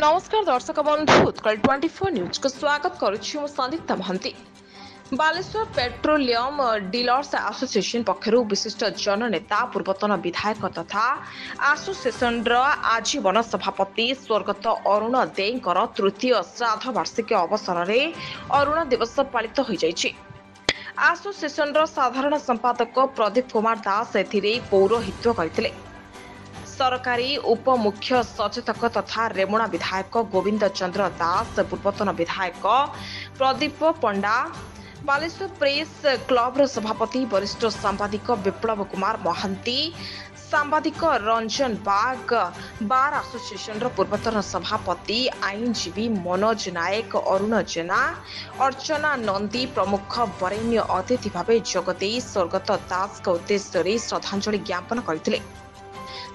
नमस्कार दर्शक बंधु उत्कल 24 न्यूज को स्वागत करुछि मु Sandipta Mohanty. Baleswar petroleum dealers association पक्षर विशिष्ट जननेता पूर्वतन विधायक तथा एसोसिएशन आजीवन सभापति स्वर्गत अरुण देंकर तृतीय श्राद्ध वार्षिकी अवसर में अरुण दिवस पालित हो जाइछि। एसोसिएशन साधारण संपादक प्रदीप कुमार दास एथिरे पौरोहित्य करथिले। सरकारी उप मुख्य सचेतक तथा रेमुणा विधायक गोविंद चंद्र दास, पूर्वतन विधायक प्रदीप पंडा, बालेश्वर प्रेस क्लब सभापति वरिष्ठ सांबादिक विप्लव कुमार महांती, सांबादिक रंजन बाग, बार एसोसिएशन पूर्वतन सभापति आईनजीवी मनोज नायक, अरुण जेना, अर्चना नंदी प्रमुख वरेण्य अतिथि भाव जोगदे स्वर्गत दास उद्देश्य श्रद्धांजलि ज्ञापन करथिले।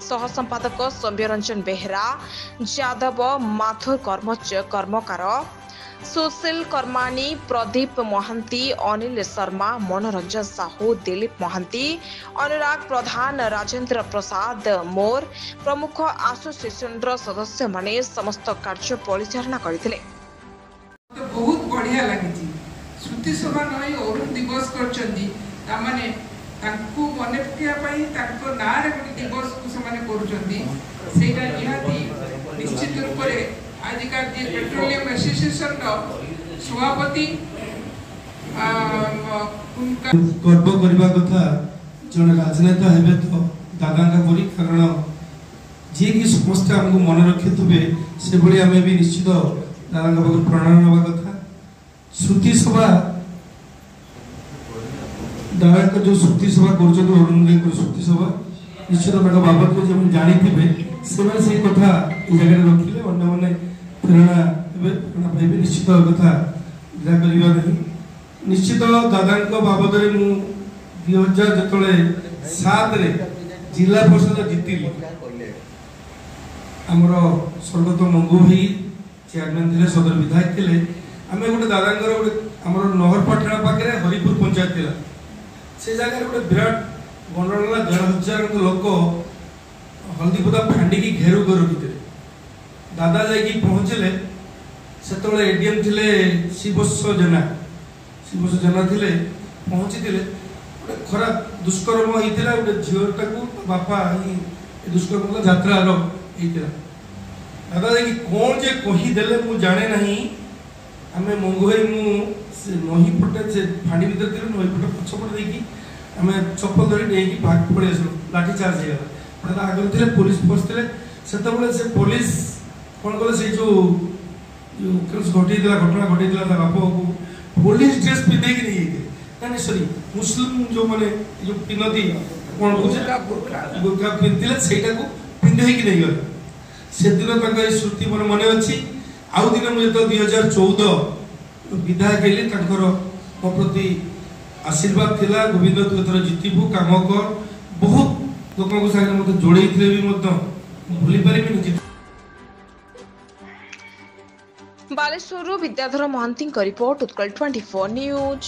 सह संपादक सौम्य रंजन बेहरा, यादव माथुर कर्मकार, सुशील कर्मानी, प्रदीप महांती, अनिल शर्मा, मनोरंजन साहू, दिलीप महांती, अनुराग प्रधान, राजेंद्र प्रसाद मोर प्रमुख एसोसिएशन सदस्य माने समस्त कार्य परिचालना करथिले। बहुत बढ़िया लगी श्रुति सभा नई अरुण दिवस करचंदी तामाने तांको मने पकिया पई तांको नारे गोटे दिवस को समान करूचंदी सेटा निहाती निश्चित रूप रे आजिका जे पेट्रोलियम एसोसिएशन रो सभापति उनका गर्व करबा कथा जने राजनेता हेबे तो दादांका परी कारण जे कि समस्त हमको मन रखितबे से बड़ी हमें भी निश्चित दादांका परी प्रणाम नबा कथा। श्रुति सभा दादा जो श्रुति सभा कर अरुण देव श्रुति सभा निश्चित बाबद को जब जानी से कथा जगह रखिले अन्य मैंने प्रेरणा प्रेरणा पाइबे निश्चित कथा नहीं निश्चित दादा बाबद में 2007 जिला परिषद जीतिली आमर स्वर्गत मंगू भाई चेयरमैन थे सदर विधायक थे आम गोटे दादा गोटे आम नगरपाटणा पाखे हरिपुर पंचायत थी से जगह गोटे विराट गणना 1,500 लोक हल्दीपदा फांडिकी घेरु कर रखी दादा जाकि पहुँचले से एडीएम थे शिवस्व जेना थे पहुँची थे गोटे खराब दुष्कर्म होता गोटे झीटा को बापा दुष्कर्म यात्रा होता दादा जाकि कौन जे कहीदेले मुझे जाने ना आम मंगू भाई मुझे नही पटे से फाड़ी भर थे नही पटे पछपटे देखी आम चप्पल धरी डेकी भाग पड़े आसलु लाठी चार्ज हो दादा आगे थे पुलिस पहुँचते से पुलिस कौन कले से जो घटना घटी बाप को पुलिस ड्रेस पिंधे नहीं जाते सॉरी मुस्लिम जो माने जो पिंधती कौन बुर्खा पिंधे से पिंधे नहीं गले से दिन श्रुति मोर मन अच्छी आउ दिन मुझे 2014 विधायक हेली मो प्रति आशीर्वाद थिला गोविंद तू एथर जीतबू काम कर बहुत लोक सागे मत जोड़े भी भूली पारि। Baleswar Bidyadhar Mohanty report Utkal 24 news.